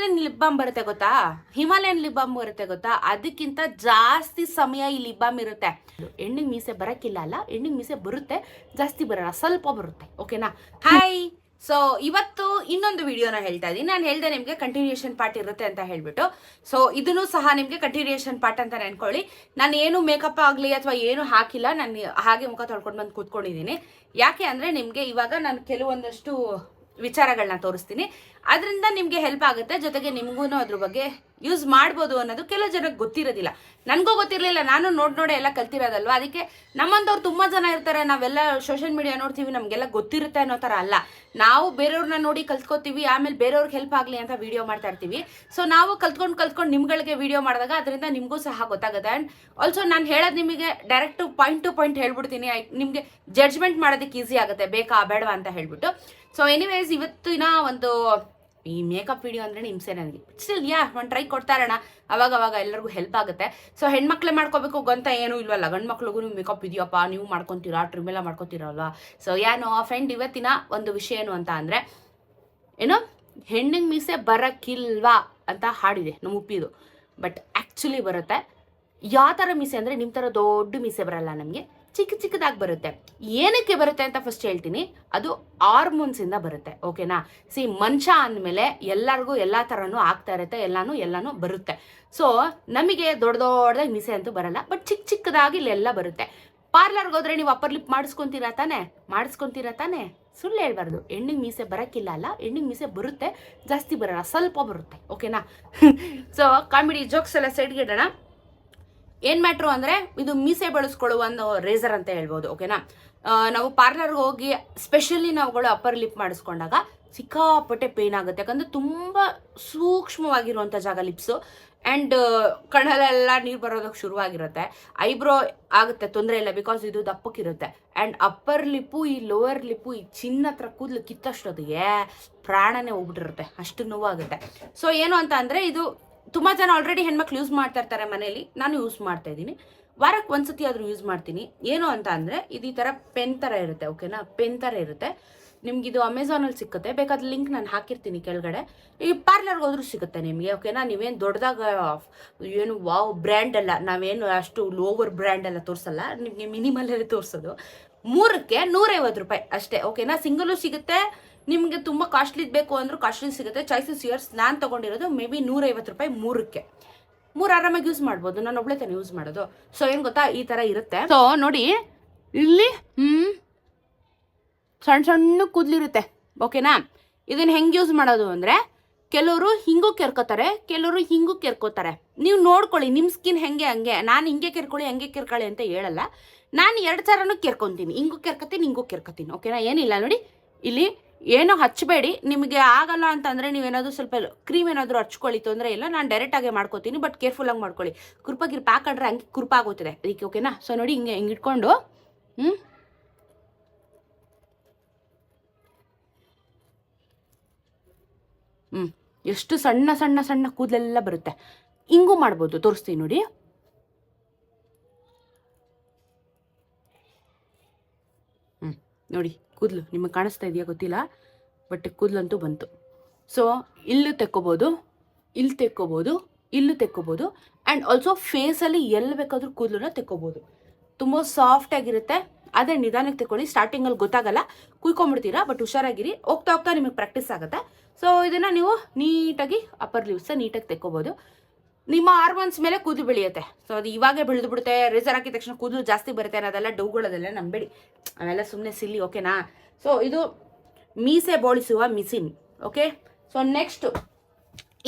Himalayan lip balm ಬರುತ್ತೆ ಗೊತ್ತಾ, Himalayan lip balm ಬರುತ್ತೆ ಗೊತ್ತಾ, ಅದಕ್ಕಿಂತ ಜಾಸ್ತಿ ಸಮಯ ಈ ಲಿಪ್ ಬಾಮ್ ಇರುತ್ತೆ. ಹೆಣ್ಣಿಗೆ ಮೀಸೆ ಬರಕ್ಕಿಲ್ಲ ಅಲ್ಲ, ಹೆಣ್ಣಿಗೆ ಮೀಸೆ ಬರುತ್ತೆ, ಜಾಸ್ತಿ ಬರಲ್ಲ, ಸ್ವಲ್ಪ ಬರುತ್ತೆ. ಓಕೆನಾ? ಹಾಯ್. ಸೊ ಇವತ್ತು ಇನ್ನೊಂದು ವಿಡಿಯೋನ ಹೇಳ್ತಾ ಇದ್ದೀನಿ. ನಾನು ಹೇಳ್ದೆ ನಿಮಗೆ ಕಂಟಿನ್ಯೂಷನ್ ಪಾರ್ಟ್ ಇರುತ್ತೆ ಅಂತ ಹೇಳ್ಬಿಟ್ಟು. ಸೊ ಇದನ್ನು ಸಹ ನಿಮಗೆ ಕಂಟಿನ್ಯೂಷನ್ ಪಾರ್ಟ್ ಅಂತ ನೆನ್ಕೊಳ್ಳಿ. ನಾನು ಏನು ಮೇಕಪ್ ಆಗಲಿ ಅಥವಾ ಏನು ಹಾಕಿಲ್ಲ, ನಾನು ಹಾಗೆ ಮುಖ ತೊಳ್ಕೊಂಡು ಬಂದು ಕೂತ್ಕೊಂಡಿದ್ದೀನಿ. ಯಾಕೆ ಅಂದರೆ ನಿಮಗೆ ಇವಾಗ ನಾನು ಕೆಲವೊಂದಷ್ಟು ವಿಚಾರಗಳನ್ನ ತೋರಿಸ್ತೀನಿ. ಅದರಿಂದ ನಿಮಗೆ ಹೆಲ್ಪ್ ಆಗುತ್ತೆ, ಜೊತೆಗೆ ನಿಮಗೂ ಅದ್ರ ಬಗ್ಗೆ ಯೂಸ್ ಮಾಡ್ಬೋದು ಅನ್ನೋದು ಕೆಲವು ಜನಕ್ಕೆ ಗೊತ್ತಿರೋದಿಲ್ಲ. ನನಗೂ ಗೊತ್ತಿರಲಿಲ್ಲ, ನಾನು ನೋಡೇ ಎಲ್ಲ ಕಲ್ತಿರೋದಲ್ವ. ಅದಕ್ಕೆ ನಮ್ಮಂಥವ್ರು ತುಂಬ ಜನ ಇರ್ತಾರೆ, ನಾವೆಲ್ಲ ಸೋಷಿಯಲ್ ಮೀಡಿಯಾ ನೋಡ್ತೀವಿ, ನಮಗೆಲ್ಲ ಗೊತ್ತಿರುತ್ತೆ ಅನ್ನೋ ಥರ ಅಲ್ಲ. ನಾವು ಬೇರೆಯವ್ರನ್ನ ನೋಡಿ ಕಲ್ತ್ಕೋತೀವಿ, ಆಮೇಲೆ ಬೇರೆಯವ್ರಿಗೆ ಹೆಲ್ಪ್ ಆಗಲಿ ಅಂತ ವಿಡಿಯೋ ಮಾಡ್ತಾ ಇರ್ತೀವಿ. ಸೊ ನಾವು ಕಲ್ತ್ಕೊಂಡು ನಿಮ್ಗಳಿಗೆ ವಿಡಿಯೋ ಮಾಡಿದಾಗ ಅದರಿಂದ ನಿಮಗೂ ಸಹ ಗೊತ್ತಾಗುತ್ತೆ. ಆ್ಯಂಡ್ ಆಲ್ಸೋ ನಾನು ಹೇಳೋದು ನಿಮಗೆ ಡೈರೆಕ್ಟ್ ಪಾಯಿಂಟ್ ಟು ಪಾಯಿಂಟ್ ಹೇಳ್ಬಿಡ್ತೀನಿ, ನಿಮಗೆ ಜಡ್ಜ್ಮೆಂಟ್ ಮಾಡೋದಕ್ಕೆ ಈಸಿ ಆಗುತ್ತೆ, ಬೇಕಾ ಬೇಡವಾ ಅಂತ ಹೇಳ್ಬಿಟ್ಟು. ಸೊ ಎನಿವೇಸ್ ಇವತ್ತಿನ ಒಂದು ಈ ಮೇಕಪ್ ವಿಡಿಯೋ ಅಂದ್ರೆ ಹಿಂಸೆ ನನಗೆ. ಸ್ಟಿಲ್ ಒಂದು ಟ್ರೈ ಕೊಡ್ತಾ ಇರೋಣ, ಅವಾಗ ಎಲ್ಲರಿಗೂ ಹೆಲ್ಪ್ ಆಗುತ್ತೆ. ಸೊ ಹೆಣ್ಮಕ್ಳೇ ಮಾಡ್ಕೋಬೇಕು ಅಂತ ಏನೂ ಇಲ್ವಲ್ಲ, ಗಂಡು ಮಕ್ಳಿಗೂ ನೀವು ಮೇಕಪ್ ಇದೆಯಪ್ಪ, ನೀವು ಮಾಡ್ಕೊತೀರಾ, ಟ್ರಿಮ್ ಎಲ್ಲ ಮಾಡ್ಕೊತೀರಲ್ವಾ. ಸೊ ಏನೋ ಫ್ರೆಂಡ್ ಇವತ್ತಿನ ಒಂದು ವಿಷಯ ಏನು ಅಂತ ಅಂದರೆ ಏನೋ ಹೆಣ್ಣಿಗೆ ಮೀಸೆ ಬರೋಕ್ಕಿಲ್ವಾ ಅಂತ ಹಾಡಿದೆ ನಮ್ಮ ಉಪ್ಪಿದು. ಬಟ್ ಆ್ಯಕ್ಚುಲಿ ಬರುತ್ತೆ. ಯಾವ ಥರ ಮೀಸೆ ಅಂದರೆ ನಿಮ್ಮ ಥರ ದೊಡ್ಡ ಮೀಸೆ ಬರಲ್ಲ, ನಮಗೆ ಚಿಕ್ಕದಾಗಿ ಬರುತ್ತೆ. ಏನಕ್ಕೆ ಬರುತ್ತೆ ಅಂತ ಫಸ್ಟ್ ಹೇಳ್ತೀನಿ. ಅದು ಹಾರ್ಮೋನ್ಸಿಂದ ಬರುತ್ತೆ. ಓಕೆನಾ? ಮನುಷ್ಯ ಅಂದಮೇಲೆ ಎಲ್ಲರಿಗೂ ಎಲ್ಲ ಥರನೂ ಆಗ್ತಾ ಇರುತ್ತೆ, ಎಲ್ಲಾನು ಬರುತ್ತೆ. ಸೊ ನಮಗೆ ದೊಡ್ಡದಾಗಿ ಮೀಸೆ ಅಂತೂ ಬರಲ್ಲ, ಬಟ್ ಚಿಕ್ಕದಾಗಿ ಇಲ್ಲೆಲ್ಲ ಬರುತ್ತೆ. ಪಾರ್ಲರ್ಗೆ ಹೋದ್ರೆ ನೀವು ಅಪ್ಪರ್ ಲಿಪ್ ಮಾಡಿಸ್ಕೊಂತೀರಾ ತಾನೆ? ಸುಳ್ಳು ಹೇಳ್ಬಾರ್ದು. ಹೆಣ್ಣಿಗೆ ಮೀಸೆ ಬರೋಕ್ಕಿಲ್ಲ ಅಲ್ಲ, ಹೆಣ್ಣಿಗೆ ಮೀಸೆ ಬರುತ್ತೆ, ಜಾಸ್ತಿ ಬರಲ್ಲ, ಸ್ವಲ್ಪ ಬರುತ್ತೆ. ಓಕೆನಾ? ಸೊ ಕಾಮಿಡಿ ಜೋಕ್ಸ್ ಎಲ್ಲ ಸೈಡ್ಗೆ ಇಡೋಣ. ಏನು ಮ್ಯಾಟ್ರು ಅಂದರೆ ಇದು ಮೀಸೆ ಬೆಳೆಸ್ಕೊಳ್ಳುವ ಒಂದು ರೇಸರ್ ಅಂತ ಹೇಳ್ಬೋದು. ಓಕೆನಾ? ನಾವು ಪಾರ್ಲರ್ಗೆ ಹೋಗಿ ಸ್ಪೆಷಲಿ ನಾವುಗಳು ಅಪ್ಪರ್ ಲಿಪ್ ಮಾಡಿಸ್ಕೊಂಡಾಗ ಸಿಕ್ಕಾಪಟ್ಟೆ ಪೇನ್ ಆಗುತ್ತೆ, ಯಾಕಂದರೆ ತುಂಬ ಸೂಕ್ಷ್ಮವಾಗಿರುವಂಥ ಜಾಗ ಲಿಪ್ಸು. ಆ್ಯಂಡ್ ಕಣ್ಣಲ್ಲೆಲ್ಲ ನೀರು ಬರೋದಕ್ಕೆ ಶುರುವಾಗಿರುತ್ತೆ. ಐಬ್ರೋ ಆಗುತ್ತೆ, ತೊಂದರೆ ಇಲ್ಲ, ಬಿಕಾಸ್ ಇದು ದಪ್ಪಕ್ಕಿರುತ್ತೆ. ಆ್ಯಂಡ್ ಅಪ್ಪರ್ ಲಿಪ್ಪು, ಈ ಲೋವರ್ ಲಿಪ್ಪು, ಈ ಚಿನ್ನ ಹತ್ರ ಕೂದಲು ಕಿತ್ತಷ್ಟೊತ್ತಿಗೆ ಪ್ರಾಣನೇ ಹೋಗ್ಬಿಟ್ಟಿರುತ್ತೆ, ಅಷ್ಟು ನೋವಾಗುತ್ತೆ. ಸೊ ಏನು ಅಂತ ಅಂದರೆ ಇದು ತುಂಬ ಜನ ಆಲ್ರೆಡಿ ಹೆಣ್ಮಕ್ಳು ಯೂಸ್ ಮಾಡ್ತಾ ಇರ್ತಾರೆ ಮನೇಲಿ, ನಾನು ಯೂಸ್ ಮಾಡ್ತಾ ಇದ್ದೀನಿ. ವಾರಕ್ಕೆ ಒಂದ್ಸತಿ ಆದರೂ ಯೂಸ್ ಮಾಡ್ತೀನಿ. ಏನು ಅಂತ ಅಂದರೆ ಇದು ಈ ಥರ ಪೆನ್ ಥರ ಇರುತ್ತೆ. ಓಕೆನಾ? ಪೆನ್ ಥರ ಇರುತ್ತೆ. ನಿಮ್ಗಿದು ಅಮೆಝಾನಲ್ಲಿ ಸಿಗುತ್ತೆ, ಬೇಕಾದ್ರೆ ಲಿಂಕ್ ನಾನು ಹಾಕಿರ್ತೀನಿ ಕೆಳಗಡೆ. ಈ ಪಾರ್ಲರ್ಗೆ ಹೋದ್ರೂ ಸಿಗುತ್ತೆ ನಿಮಗೆ. ಓಕೆನಾ? ನೀವೇನು ದೊಡ್ಡದಾಗ ಏನು ವಾವ್ ಬ್ರ್ಯಾಂಡ್ ಅಲ್ಲ, ನಾವೇನು ಅಷ್ಟು ಲೋವರ್ ಬ್ರ್ಯಾಂಡ್ ಎಲ್ಲ ತೋರಿಸಲ್ಲ, ನಿಮಗೆ ಮಿನಿಮಲಲ್ಲಿ ತೋರಿಸೋದು. 3ಕ್ಕೆ 150 ರೂಪಾಯಿ ಅಷ್ಟೇ. ಓಕೆನಾ? ಸಿಂಗಲು ಸಿಗುತ್ತೆ, ನಿಮಗೆ ತುಂಬ ಕಾಸ್ಟ್ಲಿದು ಬೇಕು ಅಂದರೂ ಕಾಸ್ಟ್ಲಿ ಸಿಗುತ್ತೆ. Choices years. ನಾನು ತೊಗೊಂಡಿರೋದು ಮೇ ಬಿ 150 ರೂಪಾಯಿ 3ಕ್ಕೆ. 3 ಆರಾಮಾಗಿ ಯೂಸ್ ಮಾಡ್ಬೋದು, ನಾನು ಒಬ್ಳೆ ತಾನೆ ಯೂಸ್ ಮಾಡೋದು. ಸೊ ಏನು ಗೊತ್ತಾ, ಈ ಥರ ಇರುತ್ತೆ. ಸೊ ನೋಡಿ ಇಲ್ಲಿ ಸಣ್ಣ ಕೂದಲಿರುತ್ತೆ. ಓಕೆನಾ? ಇದನ್ನು ಹೆಂಗೆ ಯೂಸ್ ಮಾಡೋದು ಅಂದರೆ ಕೆಲವರು ಹಿಂಗೂ ಕೆರ್ಕೋತಾರೆ, ಕೆಲವರು ಹಿಂಗೂ ಕೆರ್ಕೋತಾರೆ. ನೀವು ನೋಡ್ಕೊಳ್ಳಿ ನಿಮ್ಮ ಸ್ಕಿನ್ ಹೆಂಗೆ ಹಂಗೆ. ನಾನು ಹಿಂಗೆ ಕೆರ್ಕೊಳ್ಳಿ ಹಂಗೆ ಕೆರ್ಕೊಳ್ಳಿ ಅಂತ ಹೇಳಲ್ಲ, ನಾನು 2 ಥರನೂ ಕೆರ್ಕೊತೀನಿ, ಹಿಂಗೂ ಕೆರ್ಕೊತೀನಿ. ಓಕೆನಾ? ಏನಿಲ್ಲ ನೋಡಿ, ಇಲ್ಲಿ ಏನೋ ಹಚ್ಚಬೇಡಿ. ನಿಮಗೆ ಆಗಲ್ಲ ಅಂತಂದರೆ ನೀವೇನಾದರೂ ಸ್ವಲ್ಪ ಕ್ರೀಮ್ ಏನಾದರೂ ಹಚ್ಕೊಳ್ಳಿ, ತೊಂದರೆ ಇಲ್ಲ. ನಾನು ಡೈರೆಕ್ಟಾಗೆ ಮಾಡ್ಕೋತೀನಿ, ಬಟ್ ಕೇರ್ಫುಲ್ಲಾಗಿ ಮಾಡ್ಕೊಳ್ಳಿ. ಗಿರ್ಪ ಹಾಕೊಂಡ್ರೆ ಹಂಗೆ ಆಗೋಗ್ತದೆ ಅದಕ್ಕೆ. ಓಕೆನಾ? ಸೊ ನೋಡಿ ಹಿಂಗೆ ಇಟ್ಕೊಂಡು ಎಷ್ಟು ಸಣ್ಣ ಕೂದಲೆಲ್ಲ ಬರುತ್ತೆ. ಹಿಂಗೂ ಮಾಡ್ಬೋದು, ತೋರಿಸ್ತೀನಿ ನೋಡಿ. ನೋಡಿ ಕೂದಲು ನಿಮಗೆ ಕಾಣಿಸ್ತಾ ಇದೆಯಾ ಗೊತ್ತಿಲ್ಲ, ಬಟ್ ಕೂದಲಂತೂ ಬಂತು. ಸೊ ಇಲ್ಲೂ ತೆಕ್ಕೋಬೋದು, ಇಲ್ಲೂ ತೆಕ್ಕೋಬೋದು. ಆ್ಯಂಡ್ ಆಲ್ಸೋ ಫೇಸಲ್ಲಿ ಎಲ್ಲಿ ಬೇಕಾದರೂ ಕೂದಲನ್ನ ತೆಕ್ಕೋಬೋದು. ತುಂಬ ಸಾಫ್ಟಾಗಿರುತ್ತೆ. ಆದರೆ ನಿಧಾನಕ್ಕೆ ತೆಕ್ಕೊಳ್ಳಿ, ಸ್ಟಾರ್ಟಿಂಗಲ್ಲಿ ಗೊತ್ತಾಗಲ್ಲ, ಕುಯ್ಕೊಂಬಿಡ್ತೀರಾ. ಬಟ್ ಹುಷಾರಾಗಿರಿ, ಹೋಗ್ತಾ ನಿಮಗೆ ಪ್ರಾಕ್ಟೀಸ್ ಆಗುತ್ತೆ. ಸೊ ಇದನ್ನು ನೀವು ನೀಟಾಗಿ ಅಪ್ಪರ್ ಲಿಪ್ಸ ನೀಟಾಗಿ ತೆಕ್ಕೋಬೋದು. ನಿಮ್ಮ ಹಾರ್ಮೋನ್ಸ್ ಮೇಲೆ ಕೂದಲು ಬೆಳೆಯುತ್ತೆ. ಸೊ ಅದು ಇವಾಗೇ ಬೆಳೆದು ಬಿಡುತ್ತೆ, ರೇಸರ್ ಹಾಕಿದ ತಕ್ಷಣ ಕೂದಲು ಜಾಸ್ತಿ ಬರುತ್ತೆ ಅನ್ನೋದೆಲ್ಲ ಡೌಗಳದೆಲ್ಲ ನಂಬೇಡಿ, ಅವೆಲ್ಲ ಸುಮ್ಮನೆ ಸಿಲ್ಲಿ. ಓಕೆನಾ? ಸೊ ಇದು ಮೀಸೆ ಬೋಳಿಸುವ machine. Okay? So next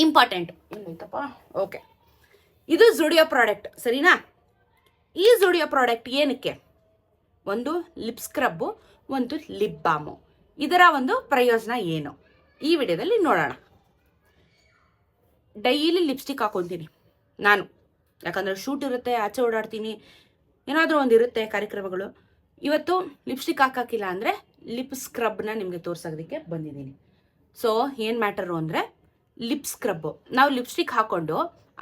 important ಏನೈತಪ್ಪ, ಓಕೆ, ಇದು ಜುಡಿಯೋ ಪ್ರಾಡಕ್ಟ್, ಸರಿನಾ? ಈ ಜುಡಿಯೋ ಪ್ರಾಡಕ್ಟ್ ಏನಕ್ಕೆ? ಒಂದು ಲಿಪ್ ಸ್ಕ್ರಬ್ಬು, ಒಂದು ಲಿಪ್ ಬಾಮು. ಇದರ ಒಂದು ಪ್ರಯೋಜನ ಏನು ಈ ವಿಡಿಯೋದಲ್ಲಿ ನೋಡೋಣ. ಡೈಲಿ ಲಿಪ್ಸ್ಟಿಕ್ ಹಾಕೊತೀನಿ ನಾನು, ಯಾಕಂದರೆ ಶೂಟ್ ಇರುತ್ತೆ, ಆಚೆ ಓಡಾಡ್ತೀನಿ, ಏನಾದರೂ ಒಂದು ಇರುತ್ತೆ ಕಾರ್ಯಕ್ರಮಗಳು. ಇವತ್ತು ಲಿಪ್ಸ್ಟಿಕ್ ಹಾಕಿಲ್ಲ ಅಂದರೆ ಲಿಪ್ ಸ್ಕ್ರಬ್ನ ನಿಮಗೆ ತೋರ್ಸೋದಕ್ಕೆ ಬಂದಿದ್ದೀನಿ. ಸೊ ಏನು ಮ್ಯಾಟರು ಅಂದರೆ ಲಿಪ್ ಸ್ಕ್ರಬ್ಬು ನಾವು ಲಿಪ್ಸ್ಟಿಕ್ ಹಾಕ್ಕೊಂಡು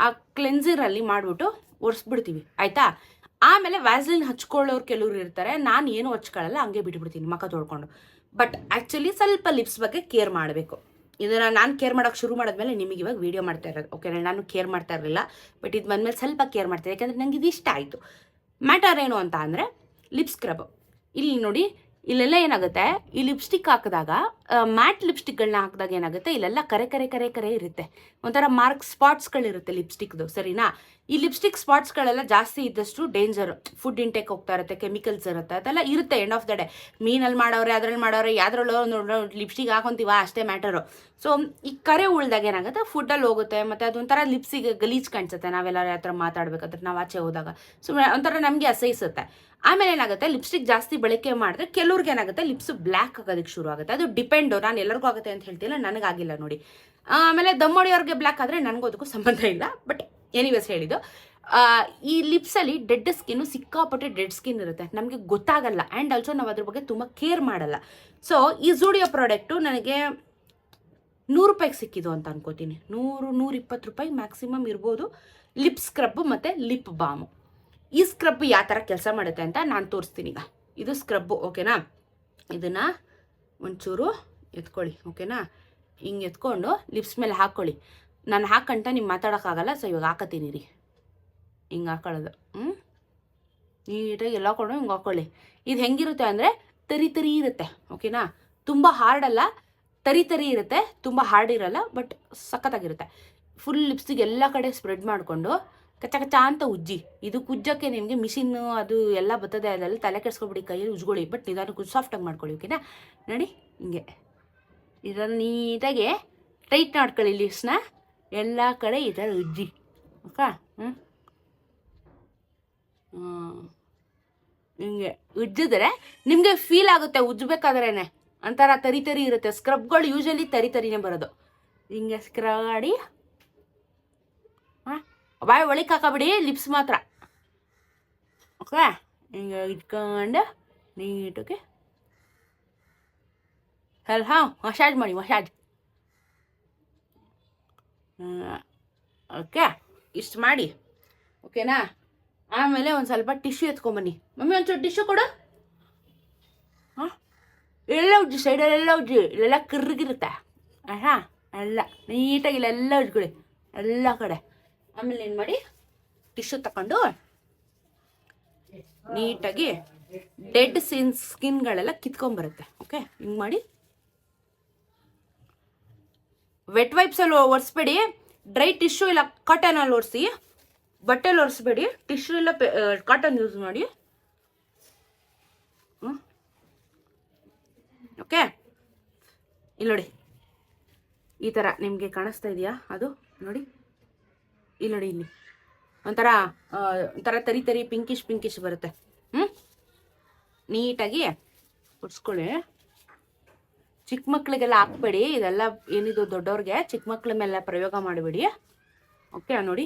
ಆ ಕ್ಲೆನ್ಸರಲ್ಲಿ ಮಾಡಿಬಿಟ್ಟು ಒರೆಸ್ಬಿಡ್ತೀವಿ, ಆಯಿತಾ? ಆಮೇಲೆ ವ್ಯಾಸ್ಲಿನ್ ಹಚ್ಕೊಳ್ಳೋರು ಕೆಲವರು ಇರ್ತಾರೆ, ನಾನು ಏನು ಹಚ್ಕೊಳ್ಳಲ್ಲ, ಹಂಗೆ ಬಿಟ್ಬಿಡ್ತೀನಿ ಮುಖ ತೊಳ್ಕೊಂಡು. ಬಟ್ ಆ್ಯಕ್ಚುಲಿ ಸ್ವಲ್ಪ ಲಿಪ್ಸ್ ಬಗ್ಗೆ ಕೇರ್ ಮಾಡಬೇಕು. ಇದನ್ನು ನಾನು ಕೇರ್ ಮಾಡೋಕ್ಕೆ ಶುರು ಮಾಡಿದ್ಮೇಲೆ ನಿಮಗೆ ಇವಾಗ ವೀಡಿಯೋ ಮಾಡ್ತಾ ಇರೋದು. ಓಕೆನಾ, ನಾನು ಕೇರ್ ಮಾಡ್ತಾ ಇರಲಿಲ್ಲ, ಬಟ್ ಇದು ಬಂದಮೇಲೆ ಸ್ವಲ್ಪ ಕೇರ್ ಮಾಡ್ತೀನಿ, ಯಾಕಂದರೆ ನನಗೆ ಇದು ಇಷ್ಟ ಆಯಿತು. ಮ್ಯಾಟರ್ ಏನು ಅಂತ ಅಂದರೆ ಲಿಪ್ ಸ್ಕ್ರಬ್. ಇಲ್ಲಿ ನೋಡಿ, ಇಲ್ಲೆಲ್ಲ ಏನಾಗುತ್ತೆ, ಈ ಲಿಪ್ಸ್ಟಿಕ್ ಹಾಕಿದಾಗ ಮ್ಯಾಟ್ ಲಿಪ್ಸ್ಟಿಕ್ಗಳನ್ನ ಹಾಕಿದಾಗ ಏನಾಗುತ್ತೆ, ಇಲ್ಲೆಲ್ಲ ಕರೆ ಕರೆ ಕರೆ ಕರೆ ಇರುತ್ತೆ, ಒಂಥರ ಮಾರ್ಕ್ ಸ್ಪಾಟ್ಸ್ಗಳಿರುತ್ತೆ ಲಿಪ್ಸ್ಟಿಕ್ದು, ಸರಿನಾ? ಈ ಲಿಪ್ಸ್ಟಿಕ್ ಸ್ಪಾಟ್ಸ್ಗಳೆಲ್ಲ ಜಾಸ್ತಿ ಇದ್ದಷ್ಟು ಡೇಂಜರ್. ಫುಡ್ ಇಂಟೇಕ್ ಹೋಗ್ತಾ ಇರುತ್ತೆ, ಕೆಮಿಕಲ್ಸ್ ಇರುತ್ತೆ, ಅದೆಲ್ಲ ಇರುತ್ತೆ. ಎಂಡ್ ಆಫ್ ದ ಡೇ ಮೀನಲ್ಲಿ ಮಾಡೋರೆ, ಅದ್ರಲ್ಲಿ ಮಾಡೋರೆ, ಯಾವ್ದ್ರಲ್ಲೋ ಲಿಪ್ಸ್ಟಿಕ್ ಹಾಕೊಂತೀವ ಅಷ್ಟೇ ಮ್ಯಾಟರು. ಸೊ ಈ ಕರೆ ಉಳ್ದಾಗ ಏನಾಗುತ್ತೆ, ಫುಡ್ಡಲ್ಲಿ ಹೋಗುತ್ತೆ, ಮತ್ತು ಅದೊಂಥರ ಲಿಪ್ಸಿಗೆ ಗಲೀಜ್ ಕಾಣಿಸುತ್ತೆ ನಾವೆಲ್ಲರೂ ಆ ಥರ ಮಾತಾಡ್ಬೇಕಾದ್ರೆ, ನಾವು ಆಚೆ ಹೋದಾಗ. ಸೊ ಒಂಥರ ನಮಗೆ ಅಸಹಿಸುತ್ತೆ. ಆಮೇಲೆ ಏನಾಗುತ್ತೆ, ಲಿಪ್ಸ್ಟಿಕ್ ಜಾಸ್ತಿ ಬಳಕೆ ಮಾಡಿದ್ರೆ ಕೆಲವ್ರಿಗೆ ಏನಾಗುತ್ತೆ, ಲಿಪ್ಸ್ ಬ್ಲ್ಯಾಕ್ ಆಗೋದಕ್ಕೆ ಶುರು ಆಗುತ್ತೆ. ಅದು ಡಿಪೆಂಡು, ನಾನು ಎಲ್ಲರಿಗೂ ಆಗುತ್ತೆ ಅಂತ ಹೇಳ್ತಿಲ್ಲ, ನನಗಾಗಿಲ್ಲ ನೋಡಿ. ಆಮೇಲೆ ದಮ್ಮೊಡಿಯವ್ರಿಗೆ ಬ್ಲ್ಯಾಕ್ ಆದರೆ ನನಗೂ ಅದಕ್ಕೂ ಸಂಬಂಧ ಇಲ್ಲ, ಬಟ್ ಎನಿವೇಸ್ ಹೇಳಿದ್ದು. ಈ ಲಿಪ್ಸಲ್ಲಿ ಡೆಡ್ ಸ್ಕಿನ್ನು, ಸಿಕ್ಕಾಪಟ್ಟೆ ಡೆಡ್ ಸ್ಕಿನ್ ಇರುತ್ತೆ, ನಮಗೆ ಗೊತ್ತಾಗಲ್ಲ. ಆ್ಯಂಡ್ ಆಲ್ಸೋ ನಾವು ಅದ್ರ ಬಗ್ಗೆ ತುಂಬ ಕೇರ್ ಮಾಡಲ್ಲ. ಸೊ ಈ ಝೂಡಿಯೋ ಪ್ರಾಡಕ್ಟು ನನಗೆ 100 ರೂಪಾಯಿಗೆ ಸಿಕ್ಕಿದ್ದು ಅಂತ ಅನ್ಕೋತೀನಿ. 100-120 ರೂಪಾಯಿ ಮ್ಯಾಕ್ಸಿಮಮ್ ಇರ್ಬೋದು. ಲಿಪ್ ಸ್ಕ್ರಬ್ಬು ಮತ್ತು ಲಿಪ್ ಬಾಮು. ಈ ಸ್ಕ್ರಬ್ ಯಾವ ಥರ ಕೆಲಸ ಮಾಡುತ್ತೆ ಅಂತ ನಾನು ತೋರಿಸ್ತೀನಿ ಈಗ. ಇದು ಸ್ಕ್ರಬ್ಬು, ಓಕೆನಾ? ಇದನ್ನು ಒಂಚೂರು ಎತ್ಕೊಳ್ಳಿ, ಓಕೆನಾ? ಹಿಂಗೆ ಎತ್ಕೊಂಡು ಲಿಪ್ಸ್ ಮೇಲೆ ಹಾಕ್ಕೊಳ್ಳಿ. ನಾನು ಹಾಕಂಟ ನಿಮ್ಗೆ ಮಾತಾಡೋಕ್ಕಾಗಲ್ಲ, ಸೊ ಇವಾಗ ಹಾಕತ್ತೀನಿ ರೀ. ಹಿಂಗೆ ಹಾಕೊಳ್ಳೋದು. ನೀಟಾಗಿ ಎಲ್ಲ ಕೊಂಡು ಹಿಂಗೆ ಹಾಕ್ಕೊಳ್ಳಿ. ಇದು ಹೆಂಗಿರುತ್ತೆ ಅಂದರೆ ತರಿ ತರಿ ಇರುತ್ತೆ, ಓಕೆನಾ? ತುಂಬ ಹಾರ್ಡಲ್ಲ, ತರಿ ತರಿ ಇರುತ್ತೆ, ತುಂಬ ಹಾರ್ಡ್ ಇರಲ್ಲ, ಬಟ್ ಸಖತ್ತಾಗಿರುತ್ತೆ. ಫುಲ್ ಲಿಪ್ಸ್ಟಿಗೆ ಎಲ್ಲ ಕಡೆ ಸ್ಪ್ರೆಡ್ ಮಾಡಿಕೊಂಡು ಕಚ್ಚ ಕಚ್ಚ ಅಂತ ಉಜ್ಜಿ. ಇದು ಉಜ್ಜೋಕ್ಕೆ ನಿಮಗೆ ಮಿಷಿನ್ನು ಅದು ಎಲ್ಲ ಬರ್ತದೆ, ಅದೆಲ್ಲ ತಲೆ ಕೆಡ್ಸ್ಕೊಬಿಡಿ, ಕೈಯಲ್ಲಿ ಉಜ್ಕೊಳ್ಳಿ, ಬಟ್ ನಿಧಾನಕ್ಕೆ ಸಾಫ್ಟಾಗಿ ಮಾಡ್ಕೊಳ್ಳಿ, ಓಕೆನಾ? ನೋಡಿ ಹಿಂಗೆ ಇದನ್ನು ನೀಟಾಗಿ ಟೈಟ್ ಮಾಡ್ಕೊಳ್ಳಿ ಲಿಪ್ಸ್ನ, ಎಲ್ಲ ಕಡೆ ಈ ಥರ ಉಜ್ಜಿ, ಓಕೆ? ಹಿಂಗೆ ಉಜ್ಜಿದ್ರೆ ನಿಮಗೆ ಫೀಲ್ ಆಗುತ್ತೆ ಉಜ್ಜಬೇಕಾದ್ರೇ ಒಂಥರ ತರಿ ತರಿ ಇರುತ್ತೆ. ಸ್ಕ್ರಬ್ಗಳು ಯೂಶಲಿ ತರಿ ತರಿನೇ ಬರೋದು. ಹಿಂಗೆ ಸ್ಕ್ರಬ್ ಮಾಡಿ ಬಾಯ್ ಒಳಗೆ ಹಾಕಬಿಡಿ, ಲಿಪ್ಸ್ ಮಾತ್ರ, ಓಕೆ? ಹಿಂಗೆ ಇಟ್ಕೊಂಡು ನೀಟಾಗಿ ಮಸಾಜ್ ಮಾಡಿ, ಮಸಾಜ್. ಓಕೆ, ಇಷ್ಟು ಮಾಡಿ, ಓಕೆನಾ? ಆಮೇಲೆ ಒಂದು ಸ್ವಲ್ಪ ಟಿಶ್ಯೂ ಎತ್ಕೊಂಬನ್ನಿ. ಮಮ್ಮಿ ಒಂಚೂರು ಟಿಶ್ಯೂ ಕೊಡು. ಎಲ್ಲ ಉಜ್ಜಿ, ಸೈಡಲ್ಲೆಲ್ಲ ಉಜ್ಜಿ, ಇಲ್ಲೆಲ್ಲ ಕರ್ಗಿರುತ್ತೆ, ಎಲ್ಲ ನೀಟಾಗಿ ಇಲ್ಲೆಲ್ಲ ಉಜ್ಕೊಳ್ಳಿ ಎಲ್ಲ ಕಡೆ. ಆಮೇಲೆ ಏನು ಮಾಡಿ, ಟಿಶ್ಯೂ ತಗೊಂಡು ನೀಟಾಗಿ ಡೆಡ್ ಸ್ಕಿನ್ಗಳೆಲ್ಲ ಕಿತ್ಕೊಂಬರುತ್ತೆ, ಓಕೆ? ಹಿಂಗೆ ಮಾಡಿ. ವೆಟ್ ವೈಪ್ಸಲ್ಲಿ ಒರೆಸ್ಬೇಡಿ, ಡ್ರೈ ಟಿಶ್ಯೂ ಇಲ್ಲ ಕಾಟನಲ್ಲಿ ಒರೆಸಿ, ಬಟ್ಟೆಲಿ ಒರೆಸ್ಬೇಡಿ. ಟಿಶ್ಯೂ ಇಲ್ಲ ಕಾಟನ್ ಯೂಸ್ ಮಾಡಿ, ಓಕೆ? ಇಲ್ಲಿ ನೋಡಿ, ಈ ಥರ ನಿಮಗೆ ಕಾಣಿಸ್ತಾ ಇದೆಯಾ? ಅದು ನೋಡಿ, ಇಲ್ಲಿ ನೋಡಿ, ಇಲ್ಲಿ ಒಂಥರ ತರಿ ತರಿ ಪಿಂಕಿಶ್ ಬರುತ್ತೆ. ನೀಟಾಗಿ ಒರೆಸ್ಕೊಳ್ಳಿ. ಚಿಕ್ಕ ಮಕ್ಳಿಗೆಲ್ಲ ಹಾಕ್ಬೇಡಿ, ಇದೆಲ್ಲ ಏನಿದು ದೊಡ್ಡವ್ರಿಗೆ, ಚಿಕ್ಕ ಮಕ್ಳ ಮೇಲೆ ಪ್ರಯೋಗ ಮಾಡಬೇಡಿ, ಓಕೆ? ನೋಡಿ,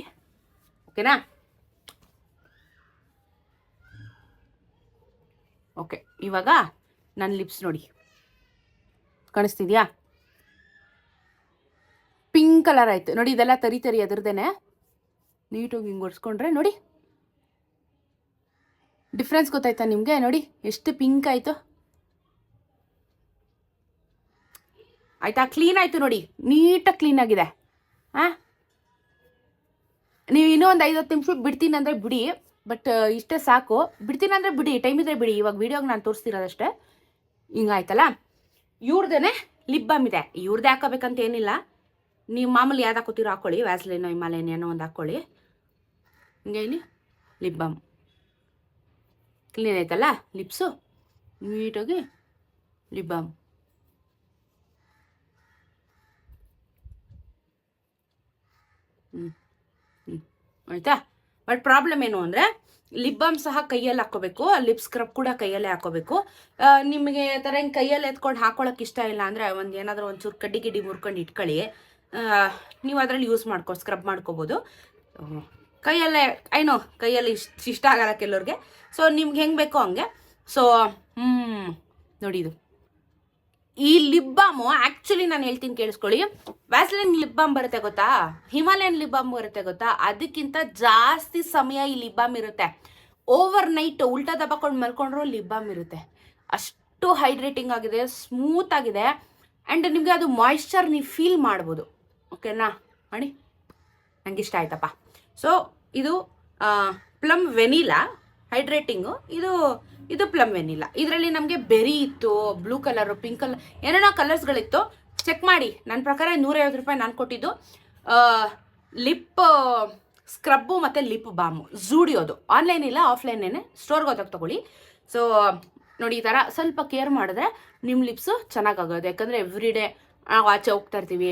ಓಕೆನಾ? ಓಕೆ, ಇವಾಗ ನನ್ನ ಲಿಪ್ಸ್ ನೋಡಿ ಕಾಣಿಸ್ತಿದ್ಯಾ? ಪಿಂಕ್ ಕಲರ್ ಆಯಿತು ನೋಡಿ, ಇದೆಲ್ಲ ತರಿ ತರಿ ಅದರದೇನೆ. ನೀಟಾಗಿ ಹಿಂಗೆ ಒರೆಸ್ಕೊಂಡ್ರೆ ನೋಡಿ ಡಿಫ್ರೆನ್ಸ್ ಗೊತ್ತಾಯ್ತಾ ನಿಮಗೆ? ನೋಡಿ ಎಷ್ಟು ಪಿಂಕ್ ಆಯಿತು, ಆಯಿತಾ? ಕ್ಲೀನ್ ಆಯಿತು ನೋಡಿ, ನೀಟಾಗಿ ಕ್ಲೀನ್ ಆಗಿದೆ. ನೀವು ಇನ್ನೂ ಒಂದು 5-10 ನಿಮಿಷ ಬಿಡ್ತೀನಿ ಅಂದರೆ ಬಿಡಿ, ಬಟ್ ಇಷ್ಟೇ ಸಾಕು. ಬಿಡ್ತೀನಿ ಅಂದರೆ ಬಿಡಿ, ಟೈಮ್ ಇದ್ರೆ ಬಿಡಿ. ಇವಾಗ ವೀಡಿಯೋಗೆ ನಾನು ತೋರಿಸ್ತಿರೋದಷ್ಟೇ. ಹಿಂಗಾಯ್ತಲ್ಲ. ಇವ್ರದೇ ಲಿಪ್ ಬಾಮ್ ಇದೆ, ಇವ್ರದ್ದೇ ಹಾಕೋಬೇಕಂತ ಏನಿಲ್ಲ. ನೀವು ಮಾಮೂಲಿ ಯಾವ್ದು ಹಾಕೋತೀರೋ ಹಾಕ್ಕೊಳ್ಳಿ, ವ್ಯಾಸ್ಲಿನೋ ಹಿಮಾಲಯನ್ ಏನೋ ಒಂದು ಹಾಕ್ಕೊಳ್ಳಿ. ಹಿಂಗೆ ಇಲ್ಲಿ ಲಿಪ್ ಬಾಮ್ ಕ್ಲೀನ್ ಆಯ್ತಲ್ಲ ಲಿಪ್ಸು, ನೀಟಾಗಿ ಲಿಪ್ ಬಾಮ್. ಆಯಿತಾ? ಬಟ್ ಪ್ರಾಬ್ಲಮ್ ಏನು ಅಂದರೆ ಲಿಪ್ ಬಾಮ್ ಸಹ ಕೈಯಲ್ಲಿ ಹಾಕ್ಕೋಬೇಕು, ಲಿಪ್ ಸ್ಕ್ರಬ್ ಕೂಡ ಕೈಯಲ್ಲೇ ಹಾಕ್ಕೋಬೇಕು. ನಿಮಗೆ ಥರ ಹಿಂಗೆ ಕೈಯಲ್ಲಿ ಎತ್ಕೊಂಡು ಹಾಕ್ಕೊಳ್ಳೋಕೆ ಇಷ್ಟ ಇಲ್ಲ ಅಂದರೆ ಒಂದು ಏನಾದರೂ ಒಂಚೂರು ಕಡ್ಡಿ ಗಿಡ್ಡಿ ಮುರ್ಕೊಂಡು ಇಟ್ಕೊಳ್ಳಿ, ನೀವು ಅದರಲ್ಲಿ ಯೂಸ್ ಸ್ಕ್ರಬ್ ಮಾಡ್ಕೋಬೋದು. ಕೈಯಲ್ಲೇ ಏನೋ ಕೈಯಲ್ಲಿ ಇಷ್ಟ ಆಗಲ್ಲ ಕೆಲವ್ರಿಗೆ, ಸೊ ನಿಮ್ಗೆ ಹೆಂಗೆ ಬೇಕೋ ಹಂಗೆ. ಸೊ ನೋಡಿ, ಇದು ಈ ಲಿಪ್ ಬಾಮು ಆ್ಯಕ್ಚುಲಿ ನಾನು ಹೇಳ್ತೀನಿ ಕೇಳಿಸ್ಕೊಳ್ಳಿ. ವ್ಯಾಸ್ಲಿನ್ ಲಿಪ್ ಬಾಮ್ ಬರುತ್ತೆ ಗೊತ್ತಾ, ಹಿಮಾಲಯನ್ ಲಿಪ್ ಬಾಮ್ ಬರುತ್ತೆ ಗೊತ್ತಾ, ಅದಕ್ಕಿಂತ ಜಾಸ್ತಿ ಸಮಯ ಈ ಲಿಪ್ ಬಾಮ್ ಇರುತ್ತೆ. ಓವರ್ ನೈಟ್ ಉಲ್ಟಾ ದಬ್ಬಕೊಂಡು ಮಲ್ಕೊಂಡ್ರೂ ಲಿಪ್ ಬಾಮ್ ಇರುತ್ತೆ. ಅಷ್ಟು ಹೈಡ್ರೇಟಿಂಗ್ ಆಗಿದೆ, ಸ್ಮೂತ್ ಆಗಿದೆ. ಆ್ಯಂಡ್ ನಿಮಗೆ ಅದು ಮಾಯಿಶ್ಚರ್ ನೀವು ಫೀಲ್ ಮಾಡ್ಬೋದು. ಓಕೆನಾ ಮಾಡಿ, ನಂಗೆ ಇಷ್ಟ ಆಯ್ತಪ್ಪ. ಸೊ ಇದು ಪ್ಲಮ್ ವೆನಿಲಾ ಹೈಡ್ರೇಟಿಂಗು, ಇದು ಪ್ಲಮ್ ವೆನಿಲಾ. ಇದರಲ್ಲಿ ನಮಗೆ ಬೆರಿ ಇತ್ತು, ಬ್ಲೂ ಕಲರು, ಪಿಂಕ್ ಕಲರ್, ಏನೇನೋ ಕಲರ್ಸ್ಗಳಿತ್ತು. ಚೆಕ್ ಮಾಡಿ. ನನ್ನ ಪ್ರಕಾರ 150 ರೂಪಾಯಿ ನಾನು ಕೊಟ್ಟಿದ್ದು. ಲಿಪ್ ಸ್ಕ್ರಬ್ಬು ಮತ್ತು ಲಿಪ್ ಬಾಮು ಝೂಡಿಯೋದು. ಆನ್ಲೈನ್ ಇಲ್ಲ, ಆಫ್ಲೈನೇನೆ, ಸ್ಟೋರ್ಗೆ ಹೋದಾಗ ತೊಗೊಳ್ಳಿ. ಸೊ ನೋಡಿ, ಈ ಥರ ಸ್ವಲ್ಪ ಕೇರ್ ಮಾಡಿದ್ರೆ ನಿಮ್ಮ ಲಿಪ್ಸು ಚೆನ್ನಾಗಾಗೋದು. ಯಾಕಂದರೆ ಎವ್ರಿ ಡೇ ನಾವು ಆಚೆ ಹೋಗ್ತಾ ಇರ್ತೀವಿ,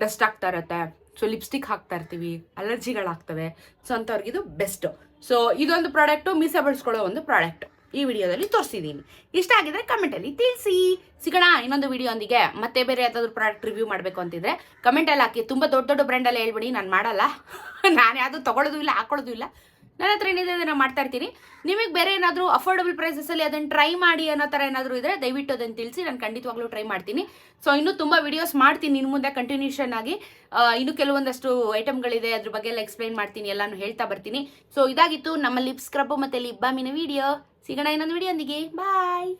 ಡಸ್ಟ್ ಆಗ್ತಾ ಇರುತ್ತೆ, ಸೊ ಲಿಪ್ಸ್ಟಿಕ್ ಹಾಕ್ತಾ ಇರ್ತೀವಿ, ಅಲರ್ಜಿಗಳಾಗ್ತವೆ. ಸೊ ಅಂಥವ್ರಿಗೆ ಇದು ಬೆಸ್ಟು. ಸೊ ಇದೊಂದು ಪ್ರಾಡಕ್ಟು ಮೀಸೆ ಬಳಸ್ಕೊಳ್ಳೋ ಒಂದು ಪ್ರಾಡಕ್ಟ್ ಈ ವಿಡಿಯೋದಲ್ಲಿ ತೋರಿಸಿದ್ದೀನಿ. ಇಷ್ಟ ಆಗಿದ್ರೆ ಕಮೆಂಟಲ್ಲಿ ತಿಳಿಸಿ. ಸಿಗೋಣ ಇನ್ನೊಂದು ವಿಡಿಯೋಂದಿಗೆ. ಮತ್ತೆ ಬೇರೆ ಯಾವ್ದಾದ್ರು ಪ್ರಾಡಕ್ಟ್ ರಿವ್ಯೂ ಮಾಡಬೇಕು ಅಂತಿದ್ರೆ ಕಮೆಂಟಲ್ಲಿ ಹಾಕಿ. ತುಂಬ ದೊಡ್ಡ ದೊಡ್ಡ ಬ್ರ್ಯಾಂಡಲ್ಲಿ ಹೇಳ್ಬಿಡಿ, ನಾನು ಮಾಡಲ್ಲ. ನಾನು ಯಾವುದು ತೊಗೊಳ್ಳೋದು ಇಲ್ಲ, ಹಾಕೊಳ್ಳೋದು ಇಲ್ಲ. ನನ್ನ ಹತ್ರ ಏನಿದೆ ಅದನ್ನು ಮಾಡ್ತಾ ಇರ್ತೀನಿ. ನಿಮಗೆ ಬೇರೆ ಏನಾದರೂ ಅಫೋರ್ಡಬಲ್ ಪ್ರೈಸಸಲ್ಲಿ ಅದನ್ನು ಟ್ರೈ ಮಾಡಿ ಅನ್ನೋ ಥರ ಏನಾದರೂ ಇದ್ದರೆ ದಯವಿಟ್ಟು ಅದನ್ನು ತಿಳಿಸಿ, ನಾನು ಖಂಡಿತವಾಗ್ಲೂ ಟ್ರೈ ಮಾಡ್ತೀನಿ. ಸೊ ಇನ್ನೂ ತುಂಬ ವಿಡಿಯೋಸ್ ಮಾಡ್ತೀನಿ ಇನ್ನು ಮುಂದೆ ಕಂಟಿನ್ಯೂಷನ್ ಆಗಿ. ಇನ್ನೂ ಕೆಲವೊಂದಷ್ಟು ಐಟಮ್ಗಳಿದೆ, ಅದ್ರ ಬಗ್ಗೆ ಎಲ್ಲ ಎಕ್ಸ್ಪ್ಲೈನ್ ಮಾಡ್ತೀನಿ, ಎಲ್ಲಾನು ಹೇಳ್ತಾ ಬರ್ತೀನಿ. ಸೊ ಇದಾಗಿತ್ತು ನಮ್ಮ ಲಿಪ್ ಸ್ಕ್ರಬ್ಬು ಮತ್ತು ಲಿಪ್ ಬಾಮಿನ ವಿಡಿಯೋ. ಸಿಗೋಣ ಇನ್ನೊಂದು ವಿಡಿಯೋಂದಿಗೆ. ಬಾಯ್.